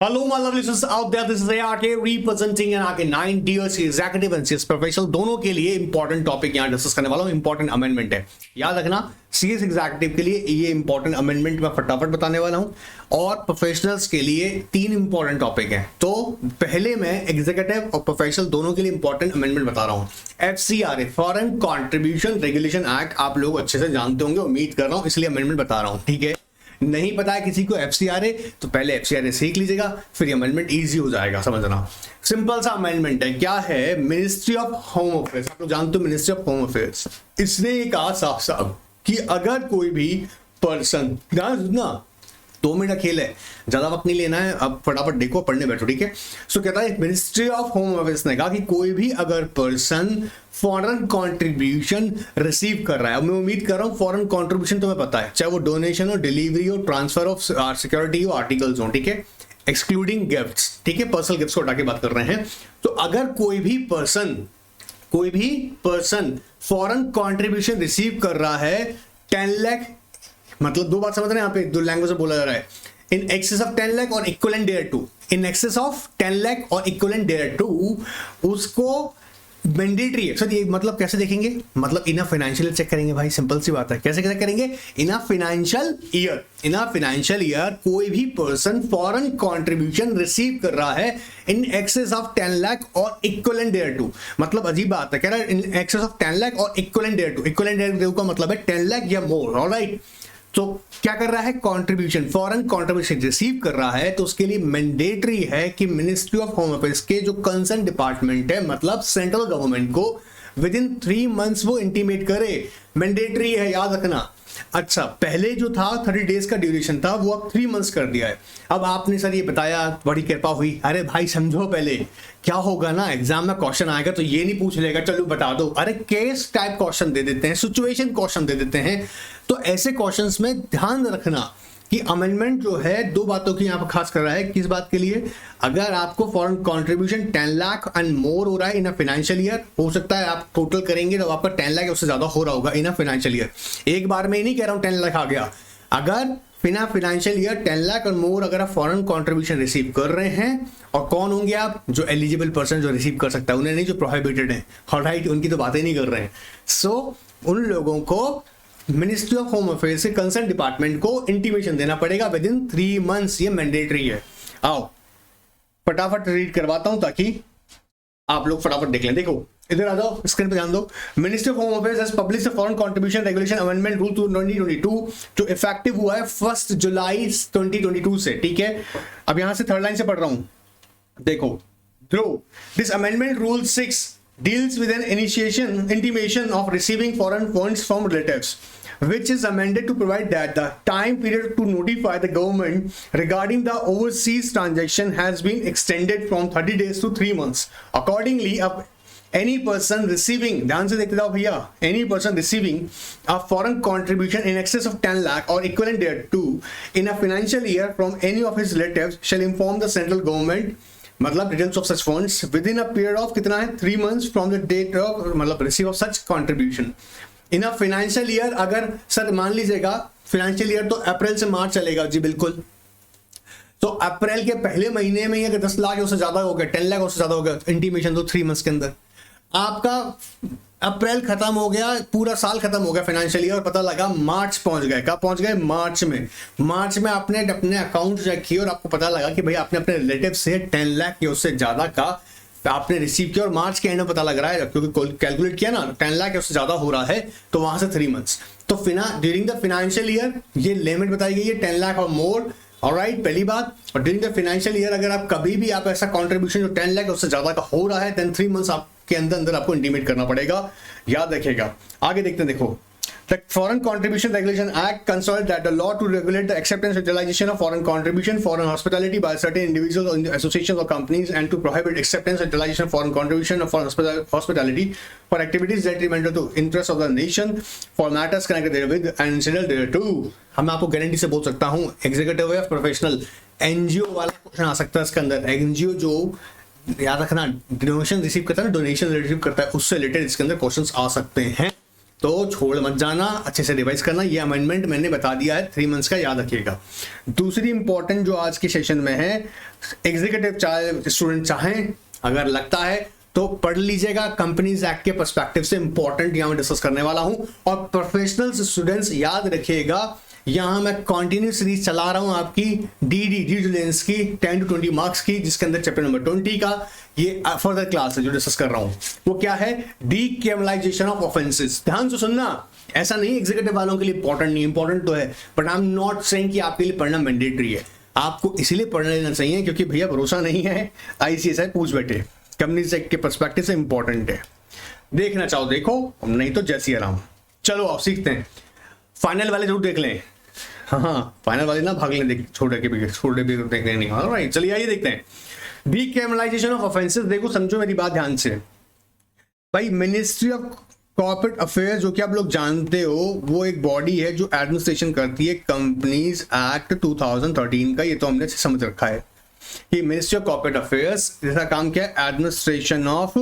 Hello, my lovely listeners out there. This is ARK representing an ARK 9 DOC executive and CS professional दोनों के लिए important topic यहाँ discuss करने वाला हूँ. इंपॉर्टेंट अमेंडमेंट है, याद रखना. सीएस एग्जीक्यूटिव के लिए ये इंपॉर्टेंट अमेंडमेंट मैं फटाफट बताने वाला हूँ और प्रोफेशनल्स के लिए 3 इंपॉर्टेंट टॉपिक हैं. तो पहले मैं एग्जीक्यूटिव और प्रोफेशनल दोनों के लिए इंपॉर्टेंट अमेंडमेंट बता रहा हूँ. FCRA foreign contribution regulation act आप लोग अच्छे से जानते होंगे, उम्मीद कर रहा हूँ, इसलिए अमेंडमेंट बता रहा हूँ. ठीक है, नहीं पता है किसी को FCRA तो पहले FCRA सीख लीजिएगा, फिर ये अमेंडमेंट इजी हो जाएगा समझना. सिंपल सा अमेंडमेंट है. क्या है? मिनिस्ट्री ऑफ होम अफेयर्स, आप लोग जानते हो मिनिस्ट्री ऑफ होम अफेयर्स, इसने ये कहा साफ साफ कि अगर कोई भी पर्सन, ना 2 मिनट का खेल है, ज्यादा वक्त नहीं लेना है, अब फटाफट देखो, पढ़ने बैठो. ठीक है, सो कहता है मिनिस्ट्री ऑफ होम अफेयर्स ने कहा कि कोई भी अगर पर्सन फॉरेन कंट्रीब्यूशन रिसीव कर रहा है, मैं उम्मीद कर रहा हूं फॉरेन कंट्रीब्यूशन तुम्हें पता है, चाहे वो डोनेशन हो, डिलीवरी हो, ट्रांसफर ऑफ सिक्योरिटी हो, आर्टिकल्स हो. ठीक है, एक्सक्लूडिंग गिफ्ट्स. ठीक है, पर्सनल गिफ्ट्स को हटा के बात कर रहे हैं. तो अगर कोई भी पर्सन फॉरेन कंट्रीब्यूशन रिसीव कर रहा है 10 लाख, मतलब 2 बात समझ रहे हैं, यहाँ पे 2 लैंग्वेज में बोला जा रहा है. इन एक्सेस ऑफ 10 लाख और equivalent thereto, in excess of 10 lakh और इक्विवेलेंट देयर टू, उसको मैंडेटरी है. सर ये मतलब कैसे देखेंगे? मतलब इन अ फाइनेंशियल चेक करेंगे भाई, सिंपल सी बात है. कैसे कैसे करेंगे? इन अ फाइनेंशियल ईयर कोई भी पर्सन फॉरेन कंट्रीब्यूशन रिसीव कर रहा है इन एक्सेस ऑफ 10 लाख और इक्विवेलेंट देयर टू. मतलब अजीब बात है, कह रहा है इन एक्सेस ऑफ 10 लाख और equivalent thereto. Equivalent thereto का मतलब है 10 लाख या मोर. ऑलराइट, तो क्या कर रहा है? कंट्रीब्यूशन, फॉरेन कंट्रीब्यूशन रिसीव कर रहा है, तो उसके लिए मैंडेटरी है कि मिनिस्ट्री ऑफ होम अफेयर्स के जो कंसर्न डिपार्टमेंट है, मतलब सेंट्रल गवर्नमेंट को विद इन 3 मंथ्स वो इंटीमेट करे. मैंडेटरी है, याद रखना. अच्छा, पहले जो था 30 डेज का ड्यूरेशन था, वो अब 3 मंथ्स कर दिया है. अब आपने सर ये बताया, बड़ी कृपा हुई. अरे भाई समझो, पहले क्या होगा ना, एग्जाम में क्वेश्चन आएगा तो ये नहीं पूछ लेगा चलो बता दो. अरे केस टाइप क्वेश्चन दे देते हैं, सिचुएशन क्वेश्चन दे देते हैं. तो ऐसे क्वेश्चंस में ध्यान रखना कि अमेंडमेंट जो है 2 बातों की यहाँ पर खास कर रहा है. किस बात के लिए? अगर आपको foreign contribution 10 lakh and more हो रहा है इन अ फाइनेंशियल ईयर, हो सकता है आप टोटल करेंगे तो आपका 10 लाख उससे ज्यादा हो रहा होगा इन अ फाइनेंशियल ईयर. एक बार में ही नहीं कह रहा हूं 10 लाख आ गया. अगर बिना फाइनेंशियल ईयर 10 लाख और मोर अगर आप फॉरेन कंट्रीब्यूशन रिसीव कर रहे हैं, और कौन होंगे आप? जो एलिजिबल पर्सन जो रिसीव कर सकता है, उन्हें नहीं जो प्रोहिबिटेड है. ऑलराइट, उनकी तो बातें नहीं कर रहे हैं. सो उन लोगों को मिनिस्ट्री ऑफ होम अफेयर्स के कंसर्न डिपार्टमेंट को इंटीमेशन देना पड़ेगा विद इन 3 मंथ्स. ये मैंडेटरी है. आओ फटाफट रीड करवाता हूं ताकि आप लोग फटाफट देख लें. देखो इधर आ जाओ, स्क्रीन पे ध्यान दो. Ministry of home affairs has published foreign contribution regulation amendment rule 2022 जो इफेक्टिव हुआ है 1 जुलाई 2022 से. ठीक है, अब यहां से 3rd लाइन से पढ़ रहा हूं. देखो, this amendment rule 6 deals with an intimation of receiving foreign funds from relatives, which is amended to provide that the time period to notify the government regarding the overseas transaction has been extended from 30 days to 3 months. Accordingly, any person receiving, ध्यान से देखते जाओ भैया, any person receiving a foreign contribution in excess of 10 lakh or equivalent thereto in a financial year from any of his relatives shall inform the central government, मतलब details of such funds within a period of कितना है? 3 months from the date of, मतलब receive of such contribution in a financial year. अगर sir मान लीजिएगा financial year तो अप्रैल से मार्च चलेगा. जी बिल्कुल. तो अप्रैल के पहले महीने में अगर 10 लाख उससे ज्यादा हो गया, 10 लाख उससे ज्यादा हो गया, इंटीमेशन दो 3 मंथ्स के अंदर. आपका अप्रैल खत्म हो गया, पूरा साल खत्म हो गया फाइनेंशियल ईयर, और पता लगा मार्च पहुंच गए. कब पहुंच गए? मार्च में आपने अपने अकाउंट चेक किए और आपको पता लगा कि भाई आपने अपने रिलेटिव से 10 लाख या उससे ज्यादा का आपने रिसीव किया, और मार्च के एंड में पता लग रहा है क्योंकि कैलकुलेट किया ना 10 लाख या उससे ज्यादा हो रहा है, तो वहां से 3 मंथ्स. तो ड्यूरिंग द फाइनेंशियल ईयर ये लिमिट बताई गई है 10 लाख और मोर. ऑलराइट, पहली बात. और ड्यूरिंग द फाइनेंशियल ईयर अगर आप कभी भी आप ऐसा कंट्रीब्यूशन जो 10 लाख उससे ज्यादा का हो रहा है, देन 3 मंथ्स आपके अंदर आपको इंटीमेट करना पड़ेगा. याद रखिएगा. आगे देखते हैं. देखो, The Foreign Contribution Regulation Act consolidates that the law to regulate the acceptance and utilization of foreign contribution, foreign hospitality by certain individuals or associations or companies, and to prohibit acceptance and utilization of foreign contribution or foreign hospitality for activities detrimental to interests of the nation, for matters connected therewith and incidental thereto. हम आपको guarantee से बोल सकता हूँ, executive या professional NGO वाला question आ सकता है इसके अंदर. एनजीओ जो याद रखना डोनेशन रिसीव करता है ना, डोनेशन रिसीव करता है, उससे रिलेटेड इसके अंदर क्वेश्चंस आ सकते हैं. तो छोड़ मत जाना, अच्छे से रिवाइज करना। ये अमेंडमेंट मैंने बता दिया है 3 मंथ्स का, याद रखिएगा। दूसरी इंपॉर्टेंट जो आज के सेशन में है, एग्जीक्यूटिव चाहे स्टूडेंट चाहें, अगर लगता है तो पढ़ लीजिएगा, कंपनीज एक्ट के पर्सपेक्टिव से इंपॉर्टेंट यहां मैं डिस्कस करने वाला हूं। और प्रोफेशनल स्टूडेंट्स याद रखिएगा, यहां मैं कंटिन्यू सीरीज चला रहा हूं आपकी डी डिलिजेंस की 10 to 20 मार्क्स की, जिसके अंदर चैप्टर नंबर 20 का ये फर्दर क्लास है जो डिस्कस कर रहा हूं। वो क्या है? Decriminalisation of offences. ध्यान से सुनना, ऐसा नहीं एग्जीक्यूटिव वालों के लिए इंपॉर्टेंट नहीं, इंपॉर्टेंट तो है, but I am not saying कि आपके लिए पढ़ना मैंडेटरी है। आपको इसीलिए पढ़ लेना चाहिए क्योंकि भैया भरोसा नहीं है, ICSI पूछ बैठे, कंपनीज एक्ट के पर्सपेक्टिव से इंपॉर्टेंट है। देखना चाहो देखो, नहीं तो जैसी आराम। चलो आप सीखते हैं, फाइनल वाले जरूर देख लें। हाँ, फाइनल वाले ना भाग लें, देख छोटे भी देखने नहीं। ऑलराइट, चलिए आइए देखते हैं डीक्रिमिनलाइजेशन ऑफ ऑफेंसेस। देखो समझो मेरी बात ध्यान से भाई। मिनिस्ट्री ऑफ कॉर्पोरेट अफेयर्स, जो कि आप लोग जानते हो, वो एक बॉडी है जो एडमिनिस्ट्रेशन करती है कंपनीज एक्ट 2013 का। ये तो हमने समझ रखा है कि मिनिस्ट्री ऑफ कॉर्पोरेट अफेयर्स जैसा काम किया, administration of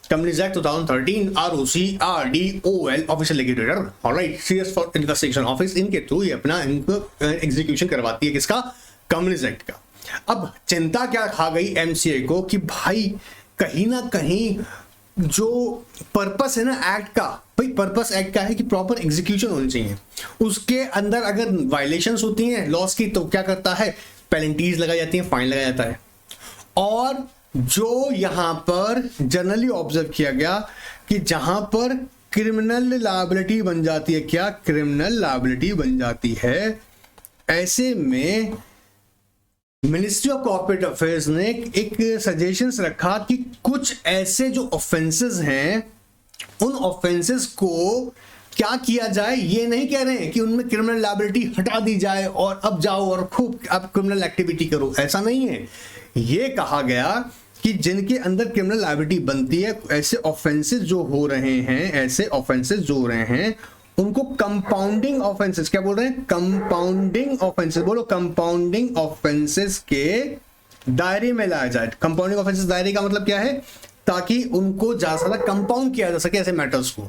companies act 2013, ROC/RDOL official legislator, alright, serious for investigation office, इनके थ्रू ये अपना इनको एग्जीक्यूशन करवाती है, किसका? कंपनीज एक्ट का। अब चिंता क्या खा गई MCA को कि भाई कहीं ना कहीं जो पर्पस है ना एक्ट का, भाई पर्पस एक्ट का है कि प्रॉपर एग्जीक्यूशन होनी चाहिए। उसके अंदर अगर वायलेशंस होती हैं लॉस की तो क्या करता है? पेनल्टीज लगाई जाती हैं, फाइन लगाया जाता है। और जो यहां पर जनरली ऑब्जर्व किया गया कि जहां पर क्रिमिनल लायबिलिटी बन जाती है, क्या क्रिमिनल लायबिलिटी बन जाती है, ऐसे में मिनिस्ट्री ऑफ कॉर्पोरेट अफेयर्स ने एक सजेशंस रखा कि कुछ ऐसे जो ऑफेंसेस हैं, उन ऑफेंसेस को क्या किया जाए। ये नहीं कह रहे हैं कि उनमें क्रिमिनल लायबिलिटी हटा दी जाए और अब जाओ और खूब अब क्रिमिनल एक्टिविटी करो, ऐसा नहीं है। ये कहा गया कि जिनके अंदर क्रिमिनल लायबिलिटी बनती है, ऐसे ऑफेंसेस जो हो रहे हैं, ऐसे ऑफेंसेस जो हो रहे हैं, उनको कंपाउंडिंग ऑफेंसेस, क्या बोल रहे हैं? कंपाउंडिंग ऑफेंसेस, बोलो कंपाउंडिंग ऑफेंसेस के दायरे में लाया जाए। कंपाउंडिंग ऑफेंसेस दायरे का मतलब क्या है? ताकि उनको ज्यादा कंपाउंड किया जा सके ऐसे मैटर्स को,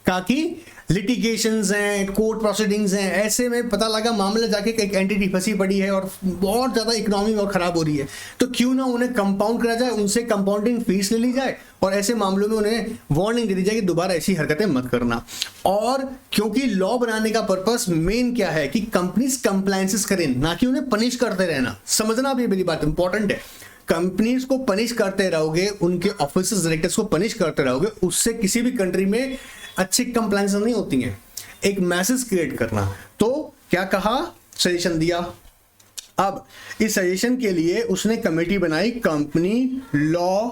ताकि लिटिगेशंस हैं, कोर्ट प्रोसीडिंग्स हैं, ऐसे में पता लगा मामला जाके एक एंटिटी फंसी पड़ी है और बहुत ज्यादा इकोनॉमी और खराब हो रही है, तो क्यों ना उन्हें कंपाउंड करा जाए, उनसे कंपाउंडिंग फीस ले ली जाए और ऐसे मामलों में उन्हें वार्निंग दे दी जाए कि दोबारा ऐसी हरकतें मत करना। और क्योंकि लॉ बनाने का पर्पस मेन क्या है कि कंपनीज कंप्लायंसेस करें, ना कि उन्हें पनिश करते रहना। समझना भी मेरी बात इंपॉर्टेंट है। कंपनीज को पनिश करते रहोगे, उनके ऑफिसर्स डायरेक्टर्स को पनिश करते रहोगे, उससे किसी भी कंट्री में अच्छी कंप्लायंस नहीं होती हैं। एक मैसेज क्रिएट करना, तो क्या कहा? सजेशन दिया। अब इस सजेशन के लिए उसने कमेटी बनाई, कंपनी लॉ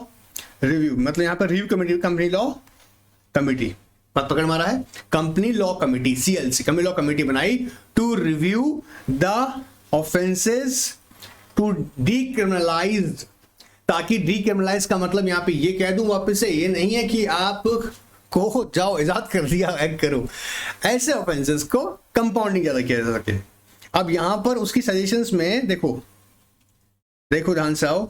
रिव्यू, मतलब यहां पर review committee, company law committee, पद पकड़ मारा है, company law committee, CLC, company law committee बनाई to review the offences to decriminalise. ताकि डीक्रिमिनलाइज का मतलब यहां पे ये कह दूं वापस से, ये नहीं है कि आप को जाओ इजाद कर दिया एक्ट करो, ऐसे ऑफेंसेस को कंपाउंडिंग ज्यादा किया जा सके। अब यहां पर उसकी सजेशंस में देखो ध्यान से आओ,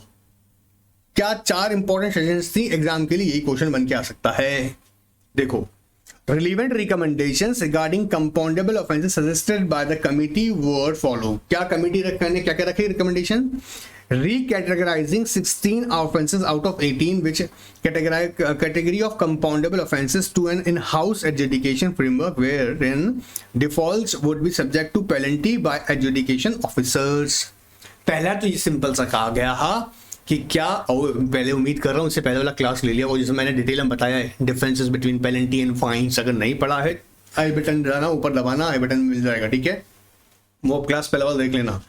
क्या 4 इंपॉर्टेंट सजेशंस थी एग्जाम के लिए, यही क्वेश्चन बन के आ सकता है। देखो, relevant recommendations regarding compoundable offenses suggested by the committee were follow। क्या कमिटी ने क्या क्या रखे recommendation? Recategorizing 16 offenses out of 18 which category of compoundable offenses to an in-house adjudication framework wherein defaults would be subject to penalty by adjudication officers। पहला तो ये simple सा कहा गया है कि क्या, और पहले उम्मीद कर रहा हूँ इससे पहले वाला क्लास ले लिया, वो जिसमें मैंने डिटेल में बताया है differences between penalty and fines. अगर नहीं पढ़ा है, आई बटन दबाना, ऊपर दबाना, आई बटन मिल जाएगा, ठीक है, वो क्लास पहले वाला देख लेना।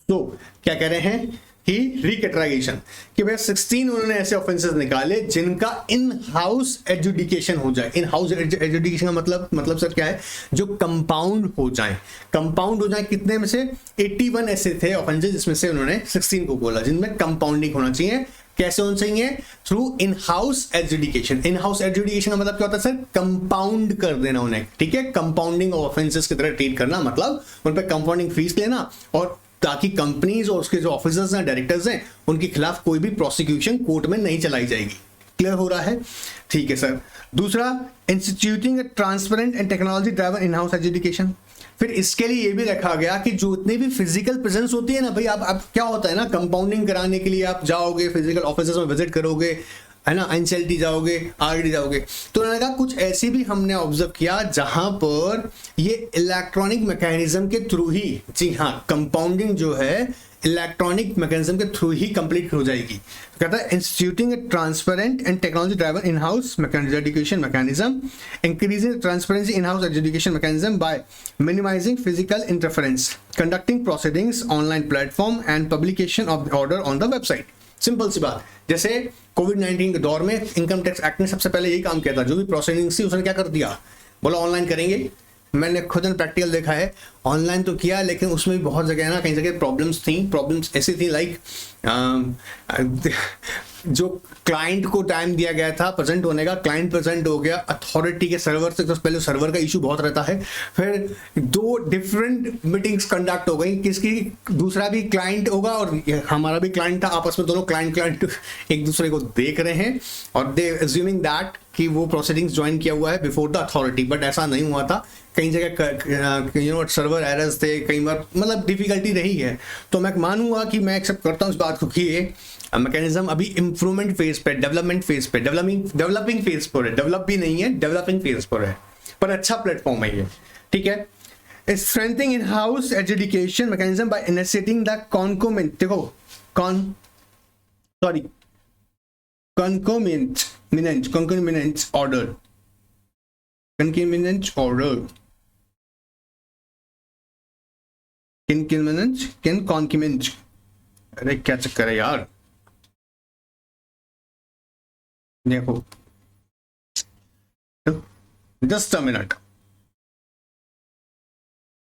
तो क्या कह रहे हैं कि रिकैटेगराइजेशन, कि भैया 16 उन्होंने ऐसे ऑफेंसेस निकाले जिनका इन हाउस एजुडिकेशन हो जाए। इन हाउस एजुडिकेशन का मतलब सर क्या है? जो कंपाउंड हो जाए। कंपाउंड हो जाए कितने में से? 81 ऐसे थे ऑफेंसेस जिसमें से उन्होंने 16 को बोला जिनमें कंपाउंडिंग होना चाहिए। कैसे होना चाहिए? Through in house adjudication. In house adjudication का मतलब क्या होता है सर? कंपाउंड कर देना उन्हें, ठीक है, कंपाउंडिंग ऑफ ऑफेंसेस की तरह ट्रीट करना, मतलब उन पर कंपाउंडिंग फीस लेना, और ताकि कंपनीज और उसके जो ऑफिसर्स हैं, डायरेक्टर्स हैं, उनके खिलाफ कोई भी प्रोसिक्यूशन कोर्ट में नहीं चलाई जाएगी। क्लियर हो रहा है? ठीक है सर। दूसरा, instituting transparent and technology driven in house education. फिर इसके लिए ये भी रखा गया कि जो इतनी भी फिजिकल प्रेजेंस होती है ना भाई, आप क्या होता है ना, कंपाउंडिंग कराने के लिए आप जाओगे, फिजिकल ऑफिस में विजिट करोगे, है ना, एनसीएलटी जाओगे, आरडी जाओगे, तो उन्होंने कहा कुछ ऐसी भी हमने ऑब्जर्व किया जहां पर ये इलेक्ट्रॉनिक मैकेनिज्म के थ्रू ही, जी हाँ, कंपाउंडिंग जो है इलेक्ट्रॉनिक मैकेनिज्म के थ्रू ही कंप्लीट हो जाएगी। तो कहता है instituting a transparent and technology driven in house adjudication mechanism, increasing transparency in house adjudication mechanism by minimising physical interference, conducting proceedings online platform and publication of the order on the website. Simple सी बात, जैसे कोविड-19 के दौर में income tax act ने सबसे पहले यही काम किया था, जो भी प्रोसीडिंग्स थी उसने क्या कर दिया, बोला ऑनलाइन करेंगे। मैंने खुद प्रैक्टिकल देखा है, ऑनलाइन तो किया, लेकिन उसमें भी बहुत जगह ना, कई जगह प्रॉब्लम्स ऐसी थी, लाइक जो क्लाइंट को टाइम दिया गया था प्रेजेंट होने का, क्लाइंट प्रेजेंट हो गया, अथॉरिटी के सर्वर से, तो पहले सर्वर का इशू बहुत रहता है, फिर 2 डिफरेंट मीटिंग्स कंडक्ट हो गई, किसकी, दूसरा भी क्लाइंट होगा और हमारा भी क्लाइंट था, आपस में दोनों क्लाइंट एक दूसरे को देख रहे हैं और दे अज्यूमिंग दैट कि वो प्रोसीडिंग्स ज्वाइन किया हुआ है बिफोर द अथॉरिटी, बट ऐसा नहीं हुआ था। कई जगह सर्वर एरर्स थे, कई बार मतलब डिफिकल्टी रही है। तो मैं मानूंगा कि मैं एक्सेप्ट करता हूँ इस बात को कि ये मैकेनिज्म अभी इंप्रूवमेंट फेज पे, डेवलपमेंट फेज पे, डेवलपिंग फेज पर है, डेवलप भी नहीं है, डेवलपिंग फेज पर है, पर अच्छा प्लेटफॉर्म है ये, ठीक है। Strengthening in house adjudication mechanism by initiating the concomitant, देखो concomitant order, अरे क्या चक्कर है यार, देखो just a minute,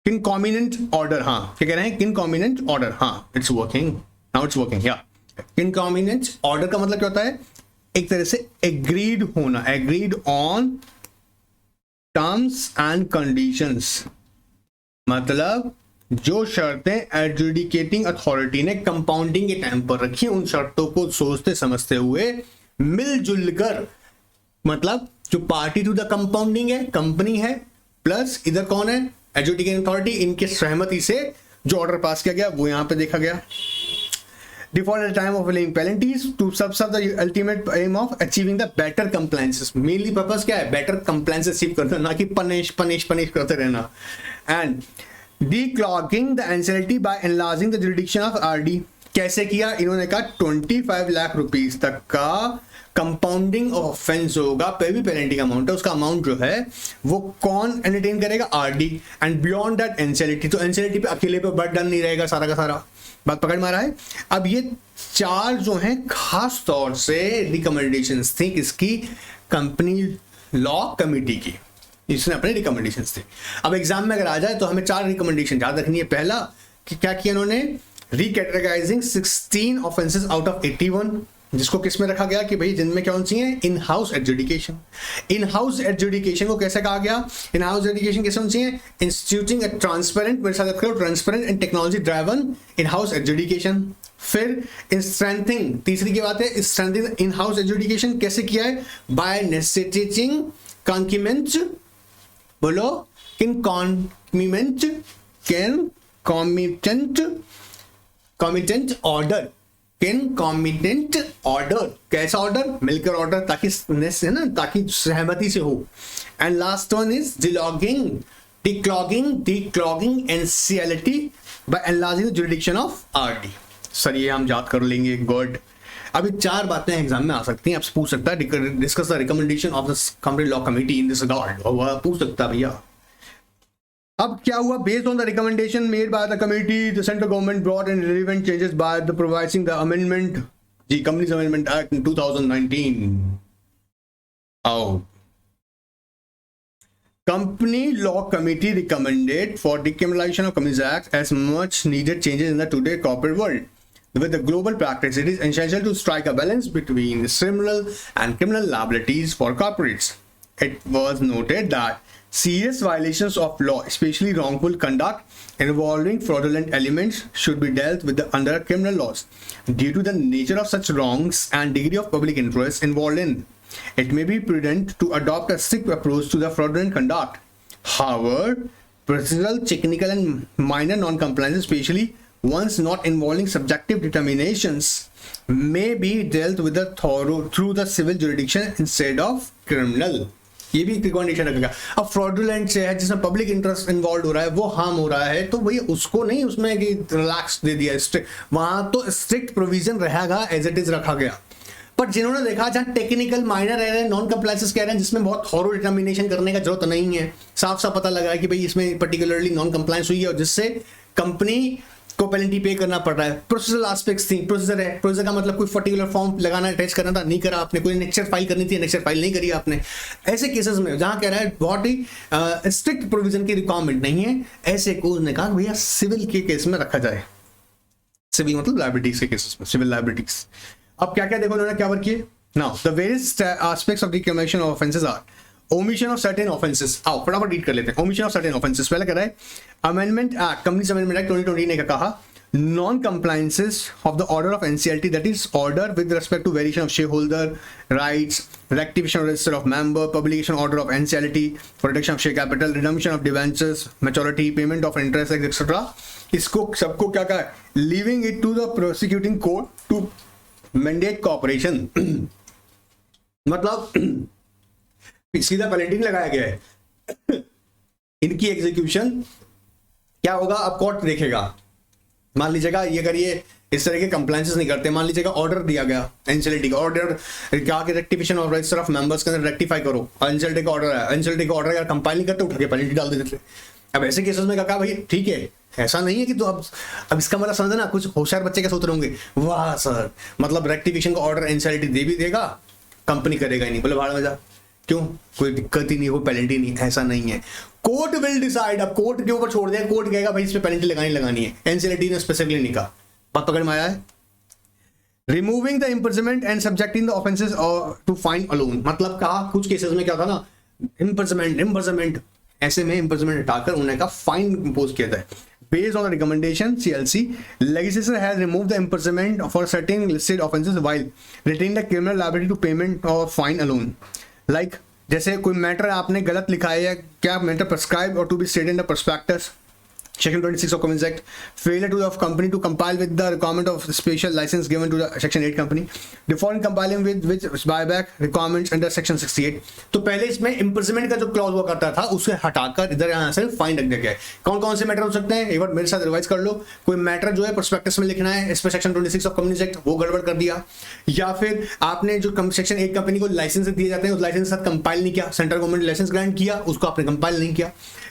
concomitant order, हाँ क्या कह रहे हैं, concomitant order, हाँ it's working now, it's working, या concomitant order का मतलब क्या होता है, एक तरह से एग्रीड होना, agreed on terms and conditions, मतलब जो शर्तें एडजुडिकेटिंग अथॉरिटी ने कंपाउंडिंग के टाइम पर रखी, उन शर्तों को सोचते समझते हुए मिलजुल कर, मतलब जो पार्टी टू द कंपाउंडिंग है कंपनी है, प्लस इधर कौन है, एडजुडिकेटिंग अथॉरिटी, इनके सहमति से जो ऑर्डर पास किया गया वो यहां पे देखा गया। Default at the time of laying penalties to serve the ultimate aim of achieving the better compliances. Mainly purpose क्या है, better compliance achieve करना, ना कि punish करते रहना। And declogging the NCLT by enlarging the jurisdiction of RD. कैसे किया, इन्होंने कहा 25 लाख रुपीस तक का कंपाउंडिंग ऑफेंस होगा, पे भी पेनल्टी का अमाउंट है, उसका अमाउंट जो है वो कौन एंटरटेन करेगा, RD, and beyond that NCLT. तो एनसीएलटी पे अकेले पे बर्डन नहीं रहेगा सारा का सारा, बात पकड़ मारा है। अब ये 4 जो हैं खास तौर से रिकमेंडेशंस थी किसकी, कंपनी लॉ कमेटी की, इसने अपने रिकमेंडेशंस थे। अब एग्जाम में अगर आ जाए तो हमें 4 रिकमेंडेशन याद रखनी है। पहला कि क्या किया इन्होंने, रिकैटेगराइजिंग 16 ऑफेंसेस आउट ऑफ 81, जिसको किस में रखा गया कि भाई जिनमें क्या सी है, in house adjudication. In house adjudication को कैसे कहा गया, इन हाउस एडजुडिकेशन कैसे सी है, इंस्टीट्यूटिंग ए ट्रांसपेरेंट, मेरे साथ करो, transparent and technology driven in house adjudication. फिर इन स्ट्रेंथिंग, तीसरी की बात है, स्ट्रेंथिंग इन हाउस एडजुडिकेशन कैसे किया है, बाय नेसेसिटिंग कॉन्क्रीमेंट, बोलो किन कॉन्क्रीमेंट, कैन कॉमिटेंट ऑर्डर, कॉमिटेंट ऑर्डर, कैसा ऑर्डर, मिलकर ऑर्डर, ताकि है ना, ताकि सहमति से हो। And last one is declogging NCLT by enlarging the jurisdiction of RD. Sir ये हम याद कर लेंगे, गुड। अभी 4 बातें एग्जाम में आ सकती हैं, आपसे पूछ सकता है, discuss the recommendation of the company law committee in this regard, और पूछ सकता है भैया। अब क्या हुआ, based on the recommendation made by the committee, the central government brought in relevant changes by the providing the amendment, जी companies amendment act in 2019। आओ, Company Law Committee recommended for decriminalization of Companies Act as much needed changes in the today corporate world. With the global practice, it is essential to strike a balance between civil and criminal liabilities for corporates. it was noted that serious violations of law, especially wrongful conduct involving fraudulent elements, should be dealt with under criminal laws due to the nature of such wrongs and degree of public interest involved in. It may be prudent to adopt a strict approach to the fraudulent conduct. However, procedural, technical, and minor non-compliance, especially ones not involving subjective determinations, may be dealt with through the civil jurisdiction instead of criminal. ये भी recommendation रखेगा. अब fraudulent से है जिसमें public interest involve हो रहा है, वो हार्म हो रहा है, तो भैया उसको नहीं उसमें कि रिलैक्स दे दिया स्ट्रिक्ट, वहां तो स्ट्रिक्ट प्रोविजन रहेगा एज इट इज रखा गया. पर जिन्होंने देखा जहां टेक्निकल माइनर रह रहे हैं, नॉन कंप्लायंसेस कह रहे हैं जिसमें बहुत थॉरो डिटर्मिनेशन करने का जरूरत नहीं है, साफ साफ पता लगा है कि भाई इसमें पर्टिकुलरली नॉन कंप्लायंस हुई है और जिससे कंपनी को पेनल्टी पे करना पड़ रहा है. प्रोसीजरल एस्पेक्ट्स थी, प्रोसीजर है, प्रोसीजर का मतलब कोई पर्टिकुलर फॉर्म लगाना अटैच करना था, नहीं करा आपने, कोई नेक्चर फाइल करनी थी, नेक्चर फाइल नहीं करी आपने. ऐसे केसेस में जहां कह रहा है बहुत ही स्ट्रिक्ट प्रोविजन की रिक्वायरमेंट नहीं है, ऐसे कोर्ट ने कहा भैया सिविल के केस में रखा जाए. सिविल मतलब लायबिलिटीज के केसेस में, सिविल लायबिलिटीज. अब क्या क्या देखो उन्होंने क्या वर्क किए. Now the various aspects of decriminalisation of offences are omission of certain offences. आओ फटाफट रीड कर लेते हैं. ओमिशन ऑफ सर्टेन ऑफेंसेस पहले कह रहा है amendment act, companies amendment act 2020 ने क्या कहा, non compliances of the order of NCLT, that is order with respect to variation of shareholder rights, rectification of register of member, publication order of NCLT for reduction of share capital, redemption of debentures, maturity, payment of interest, etc. इसको सबको क्या कहा, leaving it to the prosecuting court to mandate cooperation. मतलब सीधा penalty लगाया गया है. इनकी एग्जीक्यूशन क्या होगा, अब कोर्ट देखेगा. मान लीजिएगा ये करिए, इस तरह के कंप्लायंसेस नहीं करते, मान लीजिएगा ऑर्डर दिया गया एनसीएलटी का, ऑर्डर क्या कि rectification of register of members के अंदर रेक्टिफाई करो, एनसीएलटी का ऑर्डर है, एनसीएलटी का ऑर्डर यार कंपाइल नहीं करते, उठा के पेनल्टी डाल देते. अब ऐसे केसेस में कहा भाई ठीक है, ऐसा नहीं है कि तो अब इसका मतलब समझना, कुछ होशियार बच्चे क्या सोच रहे होंगे, वाह सर मतलब रेक्टिफिकेशन का ऑर्डर एनसीएलटी दे भी देगा, कंपनी करेगा ही नहीं, बोले भाड़ में जा, क्यों, कोई दिक्कत ही नहीं, कोई पेनल्टी नहीं. ऐसा नहीं है, कोर्ट विल डिसाइड. अब कोर्ट के ऊपर छोड़ दिया, कोर्ट कहेगा भाई इस पे पेनल्टी लगानी है. एनसीएलटी ने स्पेसिफिकली नहीं कहा, बात पकड़ में आया है. Removing the imprisonment and subjecting the offences to fine alone, मतलब कहा कुछ केसेस में क्या था ना, इम्प्रिजनमेंट ऐसे में इम्प्रिजनमेंट हटाकर उन्होंने कहा फाइन इंपोज किया था. Based on the recommendation CLC, legislature has removed the imprisonment for certain listed offences while retaining the criminal liability to payment or fine alone. Like जैसे कोई मैटर आपने गलत लिखा है या क्या मैटर प्रिस्क्राइब और to be stated in the prospectus, Section 26 of Companies Act, failure to of company to compile with the requirement of special license given to the Section 8 company, default in compiling with buyback requirements under Section 68. तो पहले इसमें imprisonment का जो clause हुआ करता था उसे हटाकर इधर यहाँ से फाइन रख दिया गया है. कौन कौन से मैटर हो सकते हैं, एक बार मेरे साथ रिवाइज कर लो. कोई मैटर जो है प्रोस्पेक्टस में लिखना है, इस पर Section 26 ऑफ कंपनीज एक्ट वो गड़बड़ कर दिया, या फिर आपने जो Section 8 कंपनी को लाइसेंस दिए जाते हैं उस लाइसेंस के साथ कंपाइल नहीं किया, सेंट्रल गवर्नमेंट लाइसेंस ग्रांट किया, उसको आपने कंपाइल नहीं किया,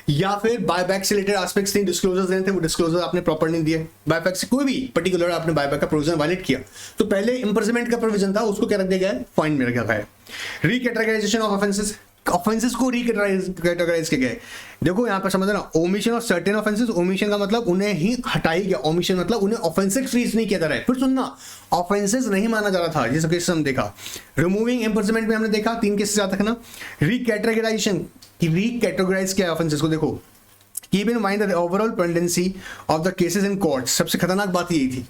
या फिर बायबैक से रिलेटेड एस्पेक्ट्स थे, डिस्क्लोजर्स देने थे, वो डिस्क्लोजर आपने प्रॉपर नहीं दिए, बायबैक से कोई भी पर्टिकुलर आपने बायबैक का प्रोविजन वायलेट किया, तो पहले इंप्रिजनमेंट का प्रोविजन था उसको क्या रख दिया गया है, फाइन में रखा गया है. रीकैटेगराइजेशन ऑफ ऑफेंसेस, ऑफेंसेस को रिकैटेगराइज किया गया. देखो यहाँ पर समझना, omission of certain offences, omission का मतलब उन्हें ही हटाई गया, ओमिशन मतलब उन्हें ऑफेंसेस ट्रीट नहीं किया जा रहा है. फिर सुनना, ऑफेंसेस नहीं माना जा रहा था, जिस केस हम देखा. रिमूविंग इंप्रिजनमेंट में हमने देखा 3 केसेस याद रखना. रिकैटेगराइजेशन, रीकैटेगराइज किया ऑफेंसेस को. देखो keep in mind the overall pendency of the cases in court. सबसे खतरनाक बात यही थी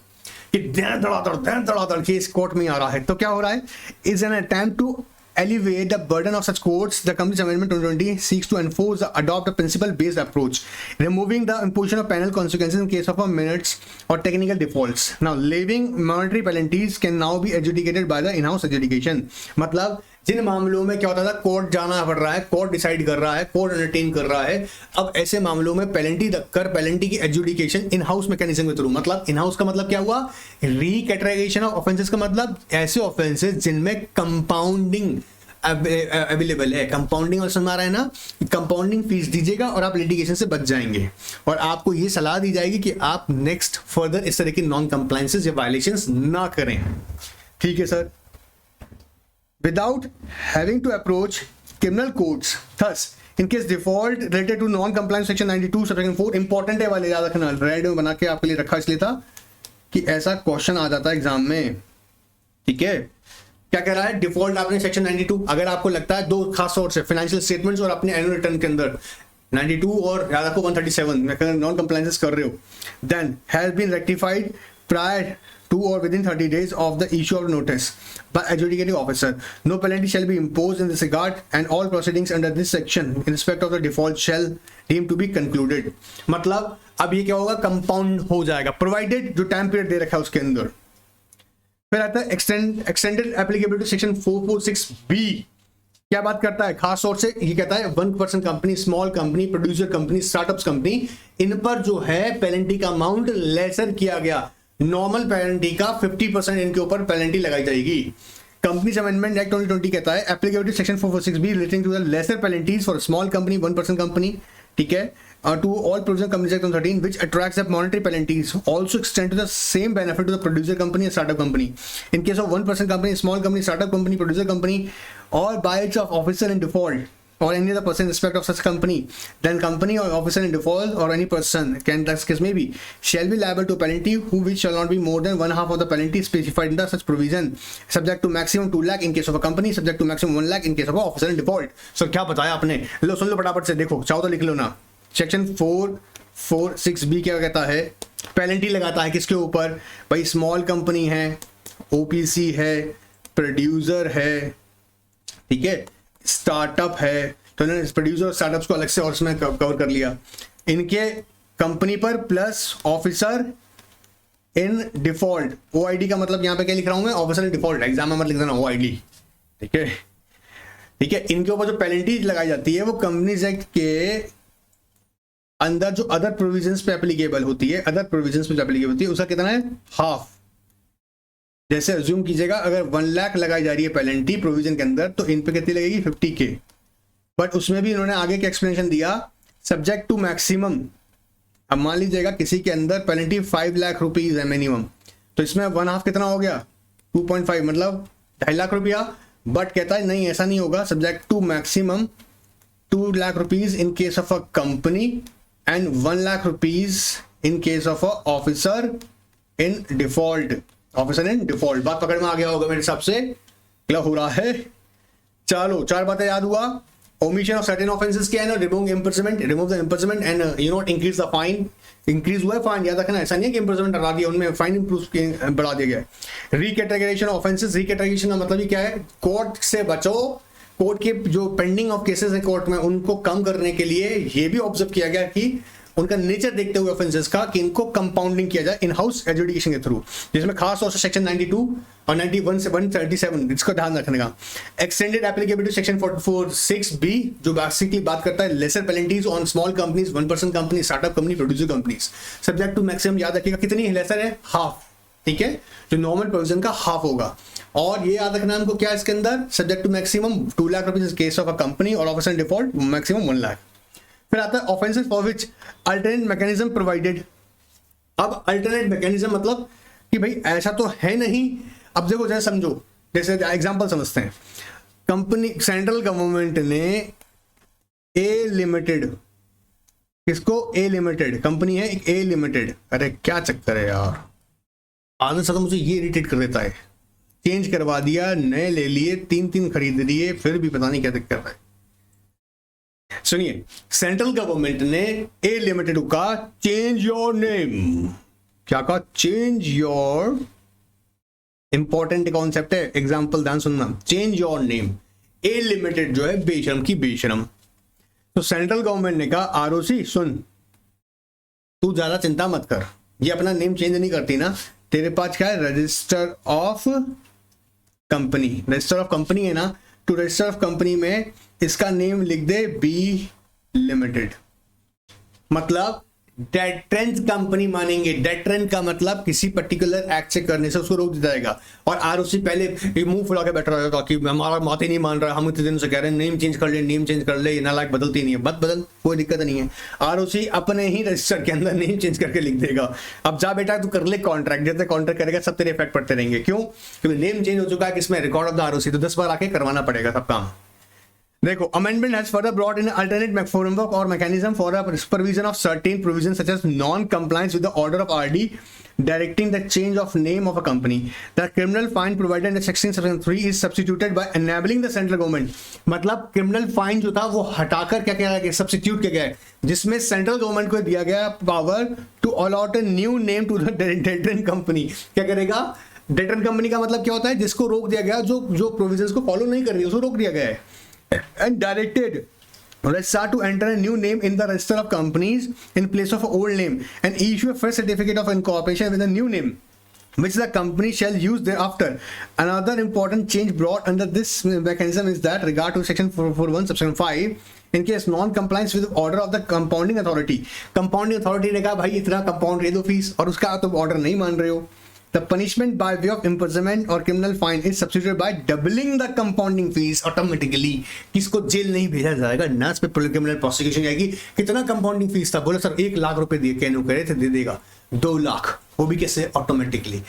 कि दैन धड़ाधड़ केस कोर्ट में आ रहा है, तो क्या हो रहा है, is an attempt to elevate the burden of such courts. The Companies Amendment 2020 seeks to enforce adopt a principle-based approach, removing the imposition of penal consequences in case of a minutes or technical defaults. Now, levying monetary penalties can now be adjudicated by the in-house adjudication. मतलब जिन मामलों में क्या होता था, court जाना पड़ रहा है, कोर्ट डिसाइड कर रहा है, कोर्ट एंटरटेन कर रहा है, अब ऐसे मामलों में पेनल्टी रखकर पेनल्टी की एडजुडिकेशन इन हाउस मैकेनिज्म के थ्रू. मतलब इन हाउस का मतलब क्या हुआ, रीकैटेगराइजेशन ऑफ ऑफेंसेस का मतलब ऐसे ऑफेंसेस जिनमें कंपाउंडिंग अवेलेबल है. कंपाउंडिंग और समझ आ रहा है ना, कंपाउंडिंग फीस दीजिएगा और आप लिटिगेशन से बच जाएंगे, और आपको ये सलाह दी जाएगी कि आप नेक्स्ट फर्दर इस तरह की नॉन कंप्लायंसेस या वायलेशंस ना करें. ठीक है sir. Without having to approach criminal courts, thus in case default related to non-compliance section 92 subsection 4, important है वाले याद रखना, रेड में बना के आपके लिए रखा इसलिए था कि ऐसा क्वेश्चन आ जाता है एग्जाम में. ठीक है, क्या कह रहा है, डिफॉल्ट आपने सेक्शन 92, अगर आपको लगता है दो खास तौर से फाइनेंशियल स्टेटमेंट्स और अपने एनुअल रिटर्न के अंदर 92 और याद रखो 137 में अगर नॉन कंप्लायंसेस कर रहे हो, then has been rectified prior to or within 30 days of the issue of notice by adjudicating officer. No penalty shall be imposed in this regard, and all proceedings under this section in respect of the default shall deemed to be concluded. मतलब अब ये क्या होगा, compound हो जाएगा, provided जो time period दे रखा है उसके अंदर। फिर आता है एक्सटेंडेड एप्लीकेबिलिटी सेक्शन 446B। क्या बात करता है, खास तौर से ये कहता है 1% company, small company, producer company, startups company, इन पर जो है पेनल्टी का अमाउंट लेसर किया गया। नॉर्मल पेनल्टी का 50% इनके ऊपर पेनल्टी लगाई जाएगी। कंपनीज अमेंडमेंट एक्ट 2020 कहता है applicability section 446B relating to the lesser penalties for small company, 1% company, ठीक है, to all producer companies act 2013 which attracts the monetary penalties also extend to the same benefit to the producer company, startup company in case of 1% company, small company, startup company, producer company, और by its of officer in default or any other person in respect of such company, then company or officer in default or any person can, that case may be, shall be liable to penalty who which shall not be more than 1/2 of the penalty specified under such provision, subject to maximum 2 lakh in case of a company, subject to maximum 1 lakh in case of a officer in default. So क्या बताया आपने, लो सुन लो फटाफट से, देखो चाहो तो लिख लो ना। सेक्शन 446B क्या कहता है, पेनल्टी लगाता है किसके ऊपर भाई, स्मॉल कंपनी है, ओपीसी है, प्रोड्यूसर है, ठीक है, स्टार्टअप है, तो इन्होंने प्रोड्यूसर और स्टार्टअप्स को अलग से और इसमें कवर कर लिया, इनके कंपनी पर प्लस ऑफिसर इन डिफॉल्ट। ओआईडी का मतलब यहाँ पे क्या लिख रहा हूं मैं, ऑफिसर इन डिफॉल्ट, एग्जाम में मत लिख देना ओआईडी, ठीक है, ठीक है। इनके ऊपर जो पेनल्टी लगाई जाती है वो कंपनीज एक्ट के अंदर जो अदर प्रोविजंस पे एप्लीकेबल होती है, अदर प्रोविजंस पे एप्लीकेबल होती है, उसका कितना है, हाफ। जैसे अज्यूम कीजिएगा अगर 1 लाख लगाई जा रही है पेनल्टी प्रोविजन के अंदर, तो इन पे कितनी लगेगी, 50K। बट उसमें भी इन्होंने आगे का एक्सप्लेनेशन दिया, सब्जेक्ट टू मैक्सिमम। अब मान लीजिएगा किसी के अंदर पेनल्टी 5 लाख रुपीज है मिनिमम, तो इसमें 1/2 कितना हो गया, 2.5 मतलब 2.5 लाख रुपया। बट कहता है नहीं ऐसा नहीं होगा, subject to maximum 2 lakh rupees in case of a company and 1 lakh rupees in case of a officer in default. Officer in default, बात पकड़ में आ गया होगा मेरे हिसाब से, क्या हो रहा है। चलो 4 बातें याद हुआ। ओमिशन ऑफ सर्टेन ऑफेंसेस क्या है ना, remove imprisonment, remove the imprisonment and you not increase the fine. Increase हुआ है फाइन, याद रखना, ऐसा नहीं है कि इम्प्रिजनमेंट हटा दिया, उनमें फाइन इंप्रूव बढ़ा दिया गया है। रिकैटेगराइजेशन ऑफ ऑफेंसेस, रिकैटेगराइजेशन का मतलब क्या है, कोर्ट से बचो, कोर्ट के जो पेंडिंग ऑफ केसेस है कोर्ट में उनको कम करने के लिए ये भी ऑब्जर्व किया गया कि उनका नेचर देखते हुए ऑफेंसेस का कि इनको कंपाउंडिंग किया जाए इन हाउस एजुडिकेशन के थ्रू, जिसमें खास तौर से सेक्शन 92 और 91 से 137 इसका ध्यान रखने का। एक्सटेंडेड एप्लीकेबिलिटी सेक्शन 446B जो बेसिकली बात करता है lesser penalties on small companies, 1% company, startup company, producer companies, subject to maximum, याद रखिएगा कितनी लेसर है, हाफ, ठीक है, जो नॉर्मल प्रोविजन का हाफ होगा। और ये याद रखना हमको क्या है इसके अंदर, subject to maximum 2 lakh rupees case of a company और officer in default maximum 1 lakh. फिर आता है offences for which alternate mechanism provided. अब अल्टरनेट मैकेनिज्म मतलब कि भाई ऐसा तो है नहीं। अब देखो जैसे समझो, जैसे एग्जांपल समझते हैं, कंपनी सेंट्रल गवर्नमेंट ने ए लिमिटेड, किसको, ए लिमिटेड कंपनी है एक, ए लिमिटेड, अरे क्या चक्कर है यार, आनंद सर मुझे ये इरिटेट कर देता है, चेंज करवा दिया, नए ले लिए, 3 खरीद लिए, फिर भी पता नहीं क्या दिक्कत है। सुनिए, सेंट्रल गवर्नमेंट ने ए लिमिटेड का चेंज योर नेम, क्या कहा, चेंज योर, इंपॉर्टेंट कॉन्सेप्ट है, एग्जांपल ध्यान सुनना, change your name. A limited जो है बेशरम की बेशरम, तो सेंट्रल गवर्नमेंट ने कहा आरओसी सुन, तू ज्यादा चिंता मत कर, ये अपना नेम चेंज नहीं करती ना, तेरे पास क्या है, register of company, register of company है ना, टू रजिस्टर ऑफ कंपनी में इसका नेम लिख दे बी लिमिटेड, मतलब डेटरेंट कंपनी मानेंगे। डेटरेंट का मतलब किसी पर्टिकुलर एक्ट से करने से उसको रोक दिया जाएगा। और आरओसी पहले मुंह फुला के बैठ रहा था कि हमारा बात ही नहीं मान रहा, हम इतने दिन से कह रहे हैं नेम चेंज कर ले, नेम चेंज कर ले, ये नालायक बदलती नहीं है, बदल, कोई दिक्कत नहीं है, आरओसी अपने ही रजिस्टर के अंदर नेम चेंज करके लिख देगा। अब जा बेटा तू कर ले कॉन्ट्रैक्ट, जैसे कॉन्ट्रैक्ट करेगा सब तेरे इफेक्ट पड़ते रहेंगे। क्यों? क्योंकि नेम चेंज हो चुका है किसमें, रिकॉर्ड ऑफ द आरओसी, तो 10 बार आके करवाना पड़ेगा सब काम। देखो, amendment has further brought in an alternate framework or mechanism for a supervision of certain provisions such as non-compliance with the order of RD directing the change of name of a company. The criminal fine provided in section 3 is substituted by enabling the central government. मतलब criminal fine जो था वो हटाकर क्या किया गया, substitute किया गया, जिसमें सेंट्रल गवर्नमेंट को दिया गया power to allot a new name to the deterrent company. क्या करेगा? डेटरेंट कंपनी का मतलब क्या होता है? जिसको रोक दिया गया, जो प्रोविजंस को फॉलो नहीं कर रही है उसको रोक दिया गया है. And directed registrar to enter a new name in the register of companies in place of an old name and issue a fresh certificate of incorporation with a new name which the company shall use thereafter. Another important change brought under this mechanism is that regard to section 441 subsection 5 in case non-compliance with order of the compounding authority ने कहा भाई इतना compound दे दो fees और उसका तो order नहीं मान रहे हो. The punishment by way of imprisonment or criminal fine is substituted by doubling the compounding fees automatically. किसको जेल नहीं भेजा जाएगा ना, इस पे क्रिमिनल प्रोसिक्यूशन जाएगी. कितना कंपाउंडिंग फीस था? बोले सर 1 लाख रुपए दिए, कैनो करे थे, दे देगा 2 लाख. वो भी कैसे? ऑटोमेटिकली.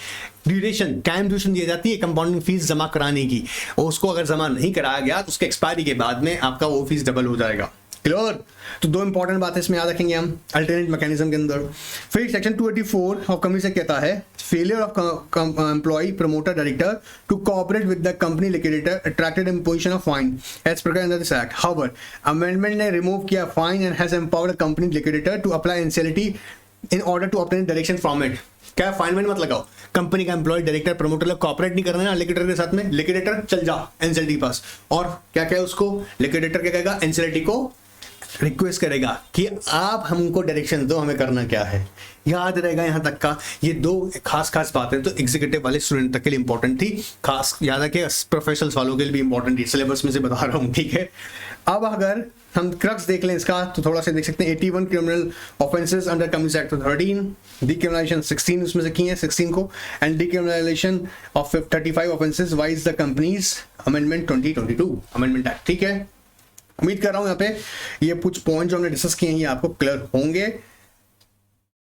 ड्यूरेशन, टाइम ड्यूरेशन दी जाती है कंपाउंडिंग फीस जमा कराने की, और उसको अगर जमा नहीं कराया गया तो उसके एक्सपायरी के बाद में आपका वो फीस डबल हो जाएगा. क्लियर? तो 2 इंपॉर्टेंट बातें इसमें याद रखेंगे हम अल्टरनेट मैकेनिज्म के अंदर. फिर सेक्शन 284 ऑफ कंपनी से कहता है failure of employ promoter director to cooperate with the company liquidator attracted imposition of fine as प्रकार under this act. However amendment ने रिमूव किया fine and has empowered company liquidator to apply NCLT in order to obtain direction from it. क्या fine मत लगाओ, company का employ director promoter लोग cooperate नहीं करना है लिक्विडेटर के साथ में, लिक्विडेटर चल जा एनसीएलटी पास. और क्या क्या उसको लिक्विडेटर क्या कहेगा? एनसीएलटी को रिक्वेस्ट करेगा कि आप हमको डायरेक्शन दो, हमें करना क्या है. याद रहेगा यहां तक का. ये 2 खास बातें तो एग्जीक्यूटिव वाले स्टूडेंट तक के लिए इंपॉर्टेंट थी, खास याद रखे प्रोफेशनल्स वालों के लिए भी इंपॉर्टेंट थी. सिलेबस में से बता रहा हूं, ठीक है. अब अगर हम क्रक्स देख लें इसका तो थोड़ा सा देख सकते हैं. 81 criminal offences under companies act 13, decriminalisation 16 उसमें से की है 16 को, and decriminalisation of 35 offences wise the companies amendment 2022 amendment act. ठीक है, उम्मीद कर रहा हूं यहाँ पे ये कुछ पॉइंट जो हमने डिस्कस किए हैं ये आपको क्लियर होंगे.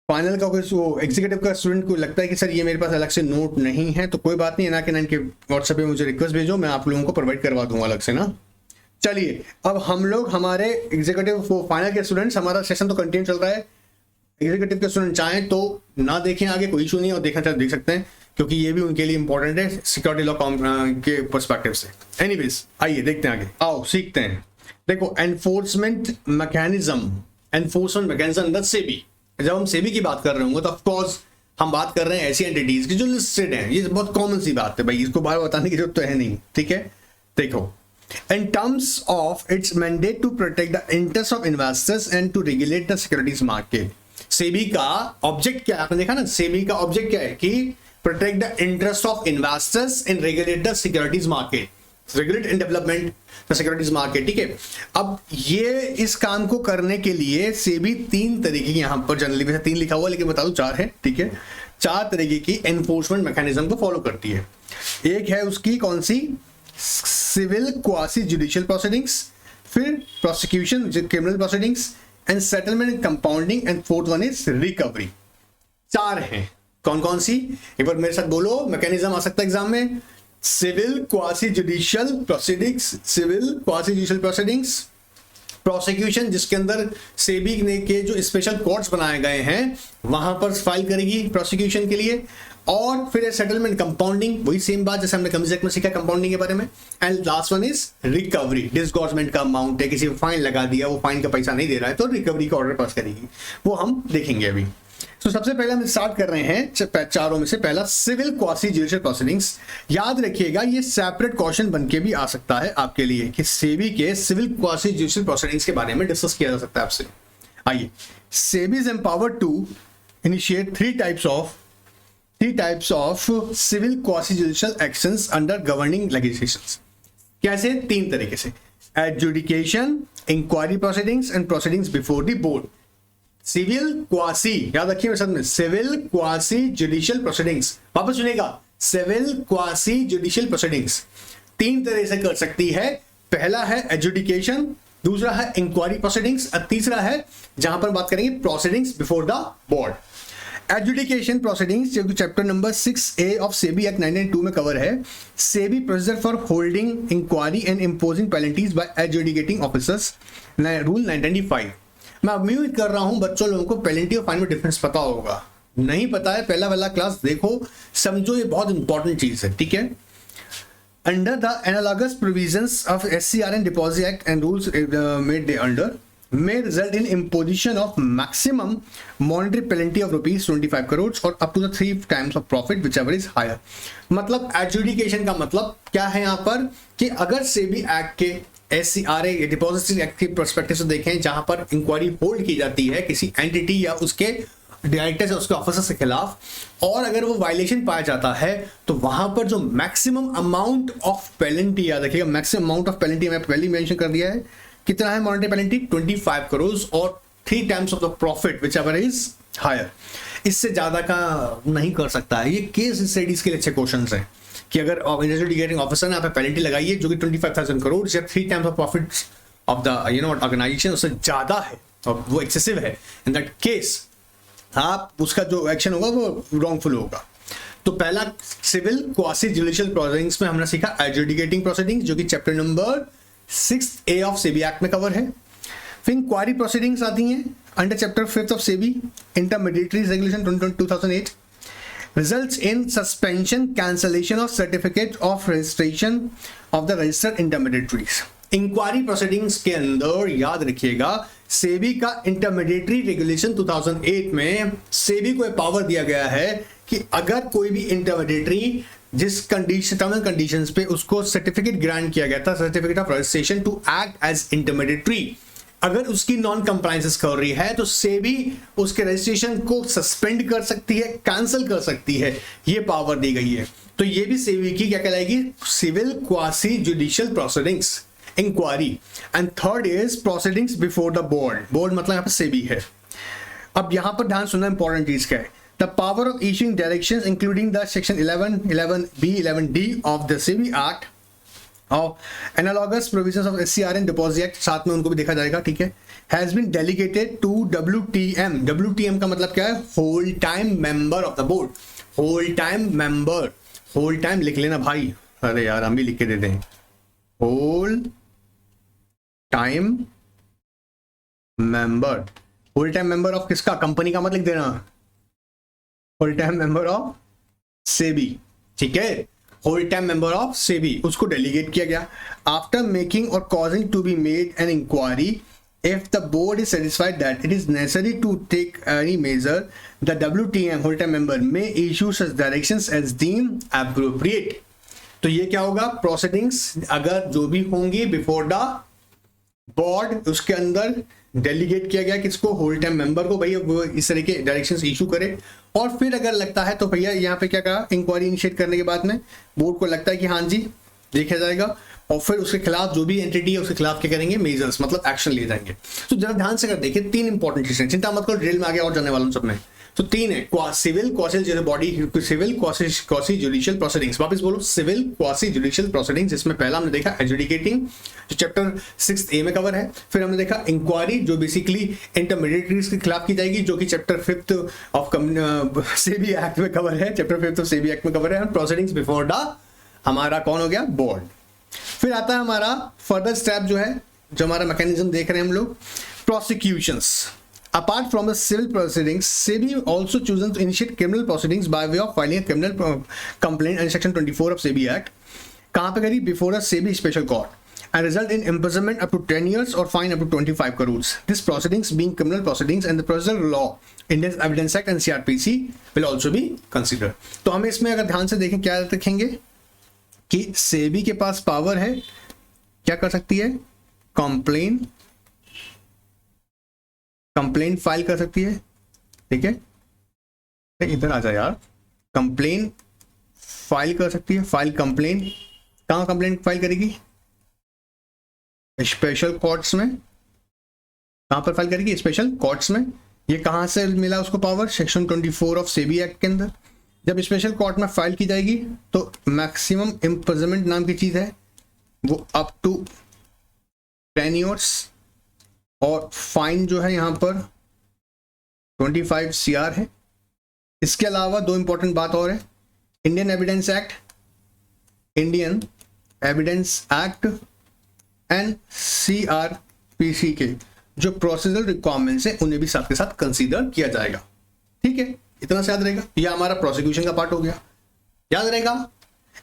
फाइनल का कोई एग्जीक्यूटिव का स्टूडेंट को लगता है कि सर ये मेरे पास अलग से नोट नहीं है तो कोई बात नहीं, ना कि ना इनके व्हाट्सएप पे मुझे रिक्वेस्ट भेजो, मैं आप लोगों को प्रोवाइड करवा दूंगा अलग से ना. चलिए अब हम लोग हमारे एग्जीक्यूटिव फाइनल के स्टूडेंट्स, हमारा सेशन तो कंटिन्यू चल रहा है. एग्जीक्यूटिव के स्टूडेंट चाहें तो ना देखें आगे, कोई इशू नहीं, और देखना चाहे देख सकते हैं क्योंकि ये भी उनके लिए इंपॉर्टेंट है सिक्योरिटी लॉ के पर्सपेक्टिव से. एनीवेज आइए देखते हैं आगे, आओ सीखते हैं. देखो एनफोर्समेंट मैकेनिज्म अंदर सेबी, जब हम सेबी की बात कर रहे होंगे तो ऑफकोर्स हम बात कर रहे हैं ऐसी एंटिटीज की जो लिस्टेड हैं. ये बहुत कॉमन सी बात है भाई, इसको बार बताने की जरूरत तो है नहीं. ठीक है, देखो in terms of its mandate to protect the interests of investors and to regulate the securities market. SEBI का ऑब्जेक्ट क्या है? आपने देखा ना, सेबी का ऑब्जेक्ट क्या है कि protect the interest of investors and regulate the securities market, regulate and development the securities market. ठीक है, अब ये इस काम को करने के लिए सेबी 3 तरीके की, यहां पर जनरली वैसे 3 लिखा हुआ लेकिन बता दूं 4 है. ठीक है, 4 तरीके की एनफोर्समेंट मैकेनिज्म को फॉलो करती है. एक है उसकी कौन सी? सिविल क्वासी जुडिशियल प्रोसीडिंग्स, फिर prosecution criminal proceedings and settlement compounding, and 4th one is recovery. 4 हैं. कौन कौन सी? एक बार मेरे साथ बोलो, मैकेनिज्म आ सकता है एग्जाम में. Civil quasi judicial proceedings, civil quasi judicial proceedings, prosecution जिसके अंदर सेबी ने के जो स्पेशल कोर्ट्स बनाए गए हैं वहां पर फाइल करेगी प्रोसिक्यूशन के लिए, और फिर सेटलमेंट कंपाउंडिंग, वही सेम बात जैसे हमने कंपनी एक्ट में सीखा कंपाउंडिंग के बारे में, and last one is recovery. Disgorgement का अमाउंट है, किसी को फाइन लगा दिया, वो फाइन का पैसा नहीं दे रहा है तो रिकवरी का ऑर्डर पास करेगी, वो हम देखेंगे अभी. तो सबसे पहले हम स्टार्ट कर रहे हैं 4 में से. पहला सिविल क्वासी जुडिशियल प्रोसीडिंग्स. याद रखिएगा ये सेपरेट क्वेश्चन बन के भी आ सकता है आपके लिए कि सेबी के सिविल क्वासी जुडिशियल प्रोसीडिंग्स के बारे में डिस्कस किया जा सकता है आपसे. आइए, SEBI is empowered to initiate 3 types of civil quasi judicial actions under governing legislations. कैसे? 3 तरीके से: adjudication, inquiry proceedings and proceedings before the board. Civil quasi, याद रखिए मेरे साथ में, सिविल क्वासी जुडिशियल प्रोसीडिंग्स. वापस सुनिएगा, सिविल क्वासी जुडिशियल प्रोसीडिंग्स 3 तरह से कर सकती है. पहला है एडजुडिकेशन, दूसरा है इंक्वायरी प्रोसीडिंग्स, और तीसरा है जहां पर बात करेंगे proceedings before the board. Adjudication proceedings जो कि chapter number 6A of SEBI act 1992 में कवर है। SEBI procedure for holding inquiry and imposing penalties by adjudicating officers, rule 1995। मैं उम्मीद कर रहा हूं बच्चों लोगों को पेनल्टी और फाइन में डिफरेंस पता होगा। नहीं पता है, पहला वाला क्लास देखो, समझो, ये बहुत इंपॉर्टेंट चीज है, ठीक है। Under the analogous provisions of SCR and deposit act and rules made under may result in imposition of maximum monetary penalty of rupees 25 crores or up to the 3 times of profit whichever is higher। मतलब adjudication का मतलब क्या है यहाँ पर कि अगर SEBI act के SCRA डिपॉजिटरी एक्ट के पर्सपेक्टिव से देखें, जहां पर इंक्वायरी होल्ड की जाती है किसी एंटिटी या उसके डायरेक्टर्स या उसके ऑफिसर्स के खिलाफ, और अगर वो वायलेशन पाया जाता है तो वहां पर जो मैक्सिमम अमाउंट ऑफ पेनल्टी, याद रखिएगा मैक्सिमम अमाउंट ऑफ पेनल्टी मैं पहले मेंशन कर दिया है, कितना है मॉनेटरी पेनल्टी 25 करोड़ और 3 times of the profit whichever is higher. इससे ज्यादा का नहीं कर सकता है। ये केस स्टडीज के लिए अच्छे क्वेश्चन हैं कि अगर एडजुडिकेटिंग ऑफिसर ने यहाँ पे पेनल्टी लगाई है जो कि 25,000 करोड़ या 3 times of profit of the organisation, उससे ज्यादा है और वो एक्सेसिव है, इन दैट केस आप उसका जो एक्शन होगा वो रॉन्गफुल होगा। तो पहला सिविल क्वासी जुडिशियल प्रोसीडिंग्स में हमने सीखा एडजुडिकेटिंग प्रोसीडिंग्स जो कि chapter number 6A of SEBI act में कवर है। फिर इंक्वायरी प्रोसीडिंग्स आती हैं under chapter 5 of SEBI intermediary regulation 2008, results in suspension cancellation of certificate of registration of the registered intermediaries. Inquiry proceedings के अंदर याद रखिएगा सेबी का इंटरमीडिएटरी रेगुलेशन 2008 में सेबी को पावर दिया गया है कि अगर कोई भी इंटरमीडिएटरी जिस कंडीशन टर्म एंड कंडीशंस पे उसको सर्टिफिकेट ग्रांट किया गया था, certificate of registration to act as intermediary, अगर उसकी नॉन कंप्लायंसेस कर रही है तो सेबी उसके रजिस्ट्रेशन को सस्पेंड कर सकती है, कैंसिल कर सकती है, ये पावर दी गई है। तो ये भी सेबी की क्या कहलाएगी, civil quasi judicial proceedings inquiry. And third is proceedings before the board. Board मतलब यहाँ पर सेबी है। अब यहां पर ध्यान सुनना इंपॉर्टेंट चीज क्या है, the power of issuing directions including the section 11, 11B, 11D of the SEBI Act of analogous provisions of SCR and Deposit Act, साथ में उनको भी देखा जाएगा, ठीक है, has been delegated to WTM। WTM का मतलब क्या है, whole time member of the board। whole time member, whole time लिख लेना भाई, अरे यार हम भी लिख के देते हैं, whole time member। whole time member of किसका, कंपनी का मत लिख देना, whole time member of SEBI, ठीक है, whole time member of SEBI, उसको डेलीगेट किया गया। After making or causing to be made an inquiry, if the board is satisfied that it is necessary to take any measure, the WTM whole time member में issue such directions as deem appropriate. तो ये क्या होगा, proceedings अगर जो भी होंगी before the board, उसके अंदर डेलीगेट किया गया किसको, होल टाइम मेंबर को, भैया वो इस तरह के डायरेक्शंस इशू करे। और फिर अगर लगता है तो भैया यहाँ पे क्या कहा, इंक्वायरी इनिशिएट करने के बाद में बोर्ड को लगता है कि हाँ जी देखा जाएगा, और फिर उसके खिलाफ जो भी एंटिटी है उसके खिलाफ क्या करेंगे, मेजर्स मतलब एक्शन लिए जाएंगे। तो जरा ध्यान से कर देखिए, 3 इंपॉर्टेंट चीजें, चिंता मत करो ड्रिल में आगे और जाने वालों सब में। तो 3 है, civil quasi body, civil quasi judicial proceedings, वापस बोलो सिविल क्वासी जुडिशियल प्रोसीडिंग्स। इसमें पहला हमने देखा एडजुडिकेटिंग जो चैप्टर 6A में कवर है, फिर हमने देखा इंक्वायरी जो बेसिकली इंटरमीडिएटरीज के खिलाफ की जाएगी जो कि चैप्टर 5 ऑफ सेबी एक्ट में कवर है, चैप्टर 5 ऑफ सेबी एक्ट में कवर है, प्रोसीडिंग्स बिफोर द हमारा कौन हो गया, बोर्ड। फिर आता है हमारा फर्दर स्टेप जो है, जो हमारा मैकेनिज्म देख रहे हैं हम लोग, prosecutions. Apart from the civil proceedings, SEBI also chosen to initiate criminal proceedings by way of filing a criminal complaint under Section 24 of SEBI Act. कहाँ पे करी, before a SEBI special court, and result in imprisonment up to 10 years or fine up to 25 crores. This proceedings being criminal proceedings and the procedural law, Indian Evidence Act and CRPC will also be considered. तो हम इसमें अगर ध्यान से देखें क्या देखेंगे कि SEBI के पास पावर है, क्या कर सकती है, कंप्लेन फाइल कर सकती है, ठीक है, इधर आ जा यार, कंप्लेन फाइल कर सकती है, फाइल कंप्लेन, कहाँ कंप्लेन फाइल करेगी, स्पेशल कोर्ट्स में। कहाँ पर फाइल करेगी, स्पेशल कोर्ट्स में। ये कहाँ से मिला उसको power, section 24 of SEBI act के अंदर। जब स्पेशल कोर्ट में फाइल की जाएगी तो मैक्सिमम इम्प्रिजनमेंट नाम की चीज है, वो अप टू 10 years, और फाइन जो है यहाँ पर 25 CR है, इसके अलावा दो इंपॉर्टेंट बात और है, Indian evidence act and CRPC के जो प्रोसीजरल रिक्वायरमेंट्स है उन्हें भी साथ के साथ कंसीडर किया जाएगा। ठीक है, इतना से याद रहेगा। यह हमारा प्रोसिक्यूशन का पार्ट हो गया, याद रहेगा।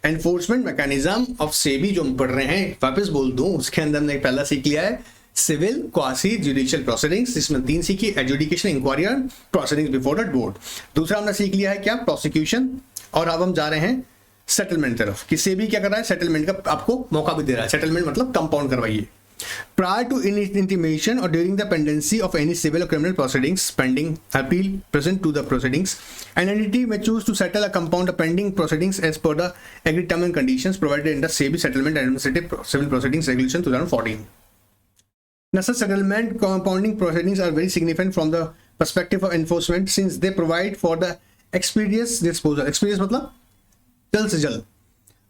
एनफोर्समेंट मैकेनिज्म ऑफ सेबी जो हम पढ़ रहे हैं, वापस बोल दूं, उसके अंदर हमने पहला सीख लिया है सिविल क्वासी जुडिशियल प्रोसीडिंग्स, जिसमें 3 सीखी, एजुडिकेशन, इंक्वायरी और प्रोसीडिंग्स बिफोर द बोर्ड। दूसरा हमने सीख लिया है क्या, प्रोसिक्यूशन। और अब हम जा रहे हैं सेटलमेंट तरफ कि सेबी क्या कर रहा है, सेटलमेंट का आपको मौका भी दे रहा है। सेटलमेंट मतलब कंपाउंड करवाइए। Prior to any intimation or during the pendency of any civil or criminal proceedings, pending appeal present to the proceedings, an entity may choose to settle a compound of pending proceedings as per the agreed terms and conditions provided in the SEBI Settlement and Administrative Civil Proceedings Regulation 2014. Now, such settlement compounding proceedings are very significant from the perspective of enforcement since they provide for the expeditious disposal. Expeditious मतलब जल्द से जल्द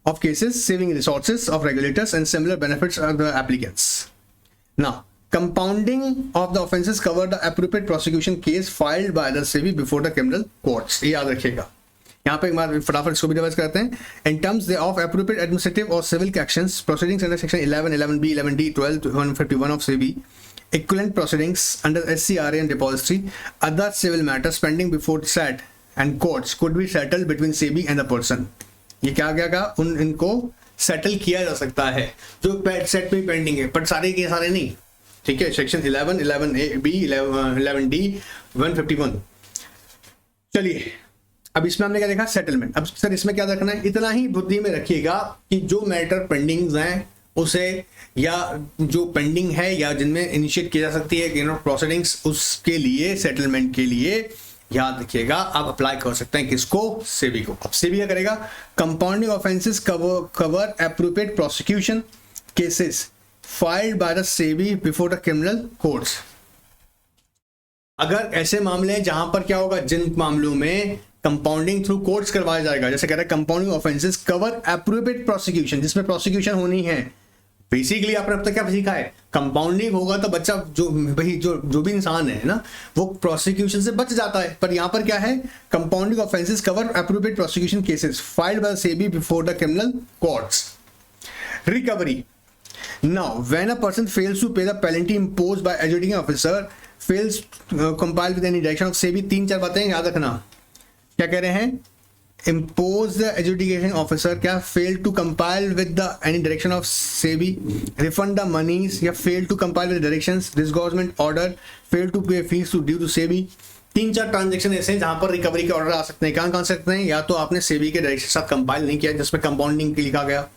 of cases, saving resources of regulators and similar benefits of the applicants. Now, compounding of the offences cover the appropriate prosecution case filed by the SEBI before the criminal courts. ये याद रखिएगा। यहाँ पे एक बार फटाफट इसको भी रिवाइज करते हैं। In terms of appropriate administrative or civil actions, proceedings under section 11, 11B, 11D, 12, 151 of SEBI, equivalent proceedings under SCRA and depository, other civil matters pending before SAT and courts could be settled between SEBI and the person. ये क्या क्या क्या इनको settle किया जा सकता है जो सेट में पेंडिंग है, बट सारे के सारे नहीं। ठीक है, सेक्शन 11, 11B, 11D, 151। चलिए, अब इसमें हमने क्या देखा, सेटलमेंट। अब सर इसमें क्या रखना है, इतना ही बुद्धि में रखिएगा कि जो मैटर पेंडिंग हैं उसे, या जो पेंडिंग है या जिनमें इनिशिएट की जा सकती है प्रोसीडिंग्स, उसके लिए सेटलमेंट के लिए याद रखिएगा आप अप्लाई कर सकते हैं किसको, सेबी को। अब सेबी क्या करेगा, compounding offences cover appropriate prosecution cases filed by the SEBI before the criminal courts. अगर ऐसे मामले हैं जहां पर क्या होगा, जिन मामलों में कंपाउंडिंग थ्रू कोर्ट्स करवाया जाएगा, जैसे कह रहे हैं compounding offences cover appropriate prosecution, जिसमें प्रोसिक्यूशन होनी है। बेसिकली आपने अब तक क्या सीखा है, कंपाउंडिंग होगा तो बच्चा जो भाई जो भी इंसान है ना, वो प्रोसिक्यूशन से बच जाता है। पर यहां पर क्या है, compounding offences cover appropriate prosecution cases filed by SEBI before the criminal courts. Recovery, now when a person fails to pay the penalty imposed by adjudicating officer, fails compile with any direction of SEBI, 3-4 बातें याद रखना। क्या कह रहे हैं, impose the adjudication officer क्या fail to compile with the any direction of SEBI, refund the monies या fail to compile with the directions, disgorgement order, fail to pay fees to due to SEBI। 3-4 transaction ऐसे हैं जहां पर recovery के order आ सकते हैं। कहां सकते हैं, या तो आपने सेबी के डायरेक्शन के साथ कंपाइल नहीं किया जिसमें कंपाउंडिंग लिखा गया,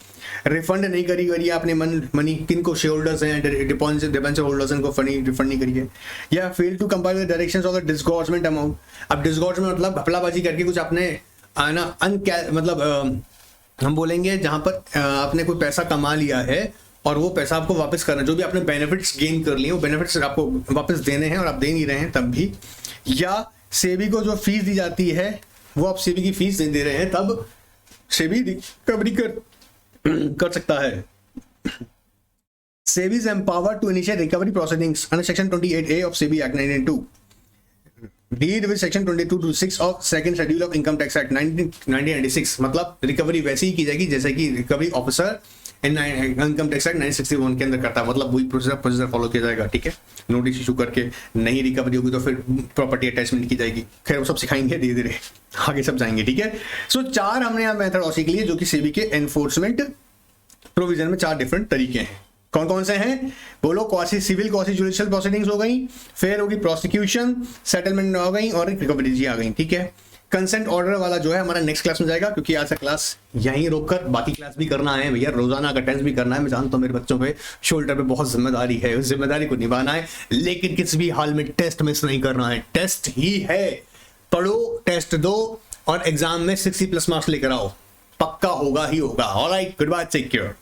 रिफंड नहीं करी आपने मनी, किनको शेयर होल्डर्स हैं, डिबेंचर होल्डर्स हैं, इनको रिफंड नहीं करिए, या fail to compile with directions of the disgorgement amount. अब डिसगॉर्जमेंट मतलब घपलाबाजी करके कुछ आपने आना मतलब हम बोलेंगे जहां पर आपने कोई पैसा कमा लिया है और वो पैसा आपको वापस करना, जो भी आपने बेनिफिट्स गेन कर लिए वो बेनिफिट्स आपको वापस देने हैं और आप दे नहीं रहे हैं तब भी, या सेबी को जो फीस दी जाती है वो आप सेबी की फीस दे रहे हैं तब सेबी रिकवरी कर सकता है। SEBI is empowered to initiate recovery proceedings under section 28A of SEBI act 1992, deal with section 2226 of second schedule of income tax act 1996। मतलब रिकवरी वैसे ही की जाएगी जैसे कि recovery officer income tax act 1961 के अंदर करता है, मतलब वही प्रोसीजर फॉलो किया जाएगा। ठीक है, नोटिस इशू करके नहीं रिकवरी होगी तो फिर प्रॉपर्टी अटैचमेंट की जाएगी। खैर वो सब सिखाएंगे धीरे धीरे, आगे सब जाएंगे। ठीक है, सो 4 हमने यहाँ मेथड और सीख लिए जो कि सेबी के एनफोर्समेंट प्रोविजन में 4 डिफरेंट तरीके हैं। कौन कौन से हैं बोलो, quasi civil quasi judicial proceedings हो गई, फिर होगी प्रोसिक्यूशन, सेटलमेंट हो गई और रिकवरी जी आ गई। ठीक है, कंसेंट ऑर्डर वाला जो है हमारा नेक्स्ट क्लास में जाएगा, क्योंकि आज का क्लास यहीं रोककर बाकी क्लास भी करना है भैया, रोजाना का टेस्ट भी करना है। मैं जानता हूं मेरे बच्चों पे शोल्डर पे बहुत जिम्मेदारी है, उस जिम्मेदारी को निभाना है, लेकिन किसी भी हाल में टेस्ट मिस नहीं करना है। टेस्ट ही है, पढ़ो, टेस्ट दो और एग्जाम में 60+ मार्क्स लेकर आओ, पक्का होगा ही होगा। Alright, good bye, take care.